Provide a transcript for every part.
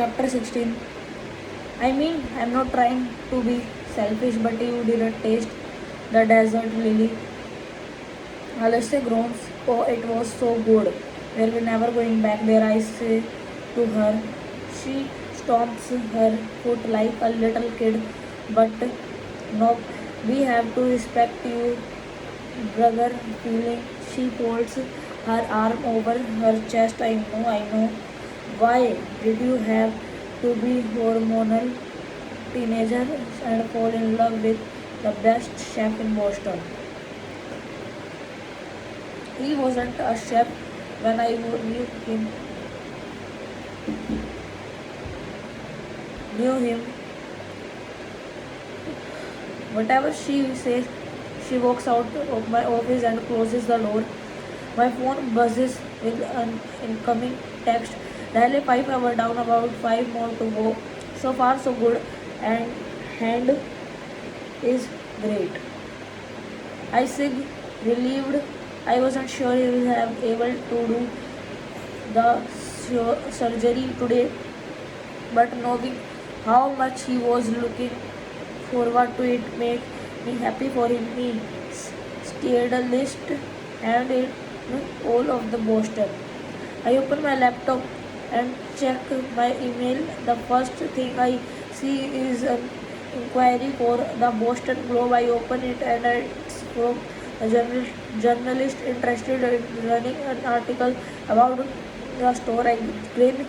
Chapter 16. I mean, I'm not trying to be selfish, but you didn't taste the desert lily. Alistair groans. Oh, it was so good. We're never going back there, I say to her. She stomps her foot like a little kid, but no, we have to respect you, brother. Feeling. She folds her arm over her chest. I know. Why did you have to be hormonal teenager and fall in love with the best chef in Boston? He wasn't a chef when I knew him. Knew him. Whatever she says, she walks out of my office and closes the door. My phone buzzes with an incoming text. Nearly 5 hours down, about 5 more to go. So far, so good, and hand is great. I sig relieved. I wasn't sure he would have able to do the surgery today, but knowing how much he was looking forward to it made me happy for him. He stared a list and it all of the Boston. I open my laptop and check my email. The first thing I see is an inquiry for the Boston Globe. I open it and it's from a journalist interested in running an article about the store. I grin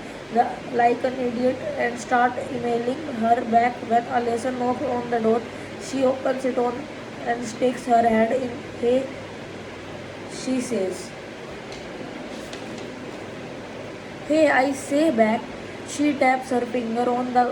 like an idiot and start emailing her back when Alessa knocks on the door. She opens it on and sticks her head in. Hey, she says. Hey, I say back. She taps her finger on the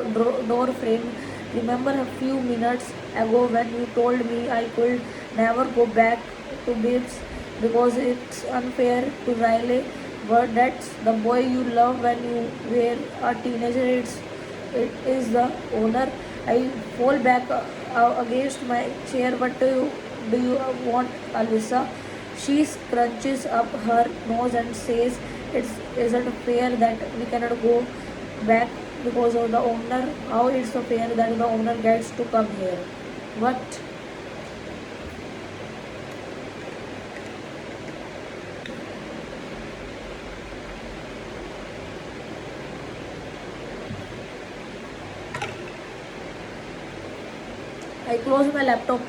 door frame. Remember a few minutes ago when you told me I could never go back to Bibbs because it's unfair to Riley, but that's the boy you love when you were a teenager. It is the owner. I fall back against my chair. What do you want, Alyssa? She scrunches up her nose and says, "It isn't fair that we cannot go back because of the owner. How it's so fair that the owner gets to come here? What?" I close my laptop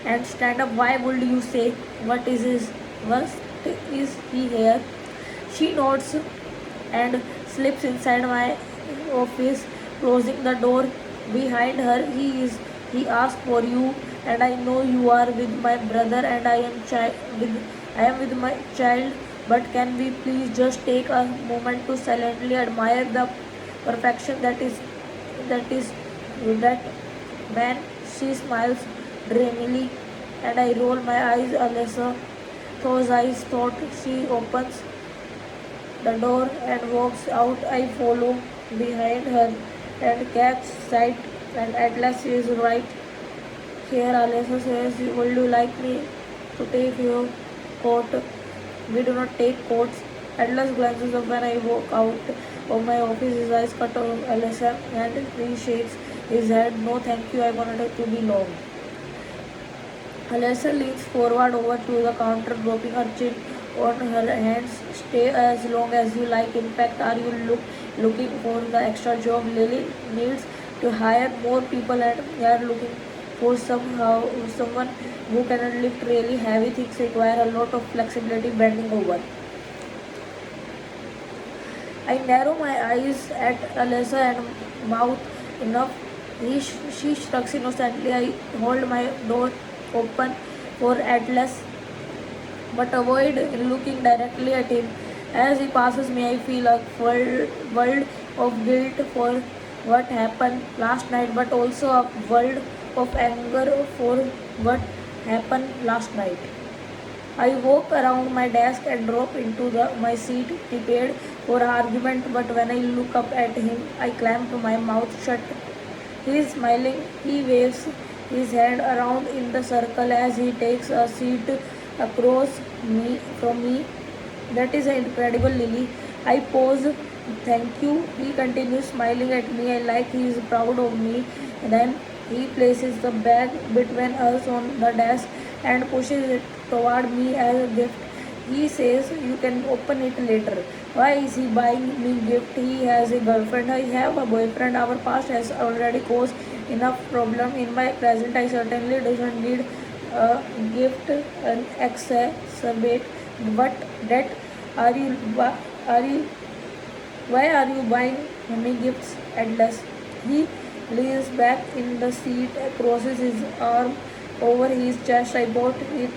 and stand up. Why would you say? What is his? What is he here? She nods and slips inside my office, closing the door behind her. He asked for you, and I know you are with my brother, and I am with my child. But can we please just take a moment to silently admire the perfection that man? She smiles dreamily, and I roll my eyes. Alyssa, those eyes thought. She opens the door and walks out. I follow behind her and catch sight, and at last she is right here. Alyssa says, "Would you like me to take your coat?" We do not take coats. Atlas glances up when I walk out of my office. His eyes cut off Alyssa and he shakes his head. No, thank you. I wanted it to be long. Alyssa leans forward over to the counter, dropping her chin on her hands. Stay as long as you like. In fact, are you looking for the extra job? Lily needs to hire more people and they are looking for someone who can lift really heavy things. Require a lot of flexibility bending over. I narrow my eyes at Alyssa and mouth enough. She shrugs innocently. I hold my door open for Atlas but avoid looking directly at him. As he passes me, I feel a world of guilt for what happened last night, but also a world of anger for what happened last night. I walk around my desk and drop into my seat, prepared for argument, but when I look up at him, I clamp my mouth shut. He is smiling. He waves his hand around in the circle as he takes a seat across from me. That is incredible, Lily. I pause Thank you. He continues smiling at me and like he is proud of me. Then he places the bag between us on the desk and pushes it toward me as a gift. He says you can open it later. Why is he buying me gift? He has a girlfriend. I have a boyfriend. Our past has already caused enough problem. In my present, I certainly doesn't need a gift and exacerbate. But that are you why are you buying me gifts Atlas? He leans back in the seat, crosses his arm over his chest. I bought it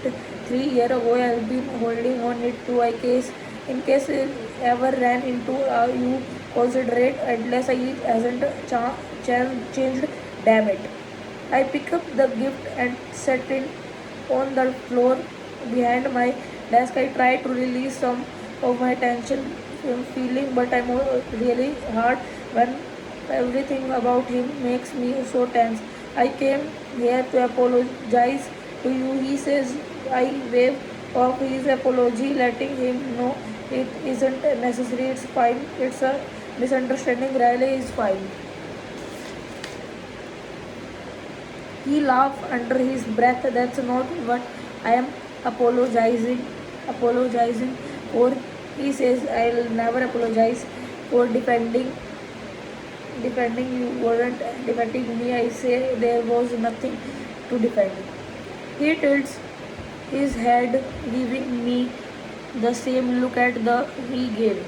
3 years ago. I've been holding on it to a case in case it ever ran into you. Consider it Atlas. It hasn't changed. Damn it. I pick up the gift and set it on the floor behind my desk. I try to release some of my tension feeling, but I'm really hard when everything about him makes me so tense. I came here to apologize to you. He says I wave off his apology, letting him know it isn't necessary. It's fine. It's a misunderstanding. Riley is fine. He laughed under his breath. That's not what I am apologizing apologizing for. He says I'll never apologize for defending you weren't defending me. I say there was nothing to defend. He tilts his head, giving me the same look at the he gave.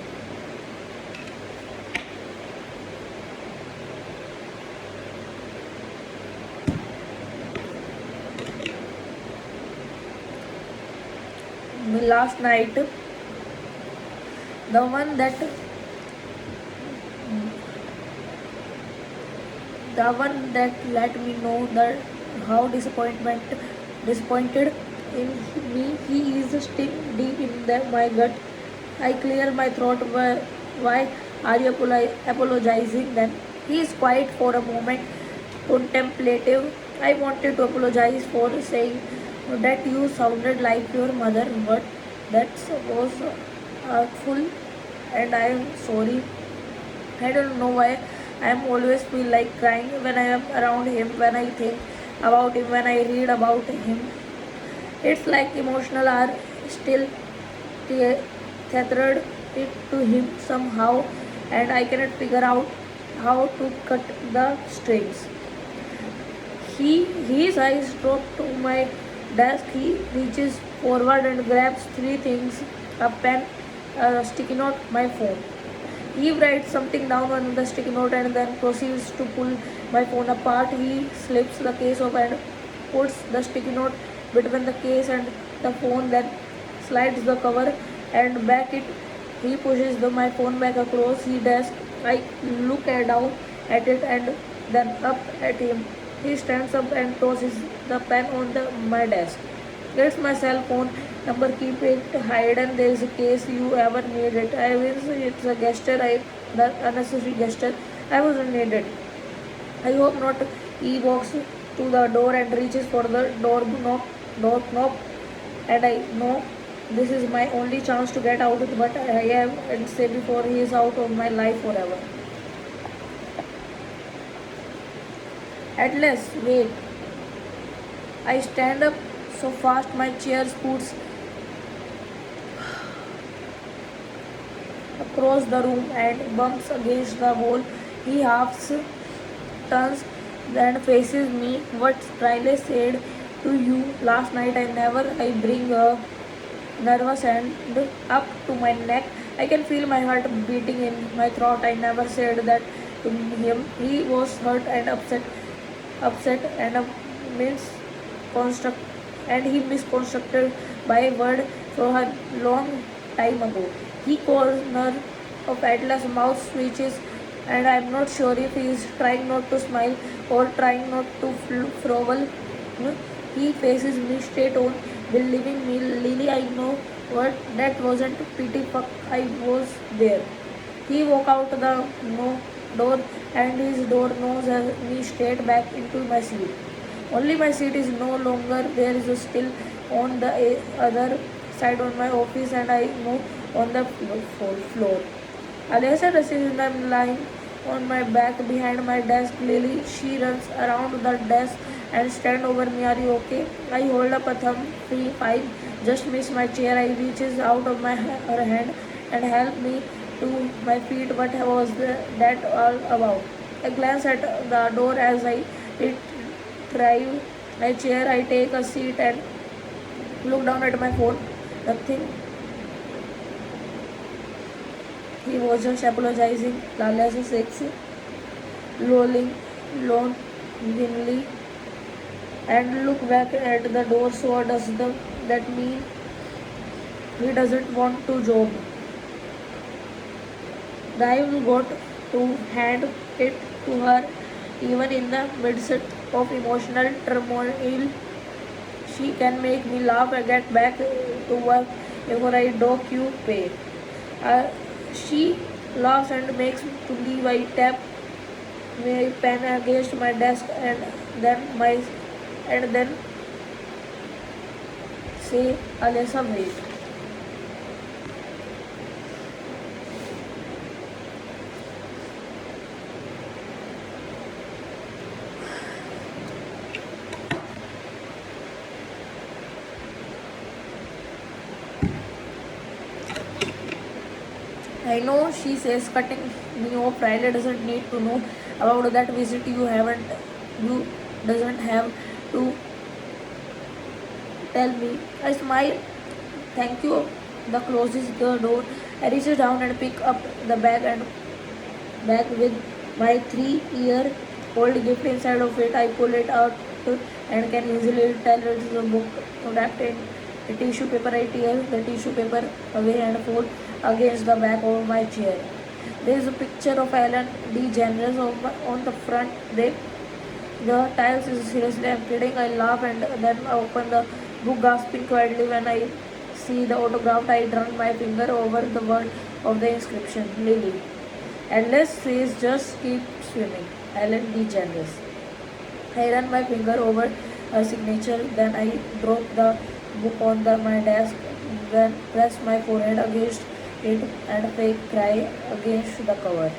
Last night, the one that let me know that how disappointed in me he is still deep in my gut. I clear my throat. Why are you apologizing then? He is quiet for a moment, contemplative. I wanted to apologize for saying that you sounded like your mother, but that was hurtful, and I am sorry. I don't know why I am always feel like crying when I am around him, when I think about him, when I read about him. It's like emotional are still te- tethered it to him somehow, and I cannot figure out how to cut the strings. His eyes drop to my desk. He reaches forward and grabs three things: a pen, a sticky note, my phone. He writes something down on the sticky note and then proceeds to pull my phone apart. He slips the case off and puts the sticky note between the case and the phone, then slides the cover and back it. He pushes my phone back across his desk. I look down at it and then up at him. He stands up and tosses the pen on my desk. It's my cell phone number. Keep it hidden. There is a case you ever need it. I will. It's a gesture. The unnecessary gesture. I wasn't needed. I hope not. He walks to the door and reaches for the door knob, and I know this is my only chance to get out. But I am and say before he is out of my life forever. At last, wait. I stand up so fast my chair scoots across the room and bumps against the wall. He half turns and faces me. What Riley said to you last night, I bring a nervous hand up to my neck. I can feel my heart beating in my throat. I never said that to him. He was hurt and upset and misconstruct and he misconstructed by word for a long time ago. He corner of Atlas' mouth switches, and I'm not sure if he is trying not to smile or trying not to frovel. He faces me straight on, believing me, Lily. I know what that wasn't pity fuck. I was there. He walked out the door and his door nose me straight back into my seat. Only my seat is no longer there, is still on the other side on my office, and I know on the floor. Alessa receives me lying on my back behind my desk. Lily, she runs around the desk and stand over me. Are you okay? I hold up a thumb. Free five. Just miss my chair. I reaches out of her hand and help me to my feet. What was that all about? I glance at the door as I retrieve my chair. I take a seat and look down at my phone. Nothing. He was just apologizing. Lala is sexy, rolling longingly, and look back at the door. So does that mean he doesn't want to job? I've got to hand it to her, even in the midst of emotional turmoil. She can make me laugh and get back to work before I dock you pay. Uh, she laughs and makes me to leave. I tap my pen against my desk and then say, Alessa, wait. I know, she says, cutting me off. Riley doesn't need to know about that visit. You doesn't have to tell me. I smile. Thank you. The closes the door. I reach down and pick up the bag with my 3-year-old gift inside of it. I pull it out and can easily tell it's a book wrapped in a tissue paper. I tear the tissue paper away and fold against the back of my chair. There is a picture of Ellen DeGeneres on the front. The tiles is seriously, I'm kidding. I laugh and then I open the book, gasping quietly when I see the autograph. I run my finger over the word of the inscription, Lily. Endless seas just keep swimming. Ellen DeGeneres. I run my finger over her signature, then I drop the book on my desk, then press my forehead against it and fake cry against the cover.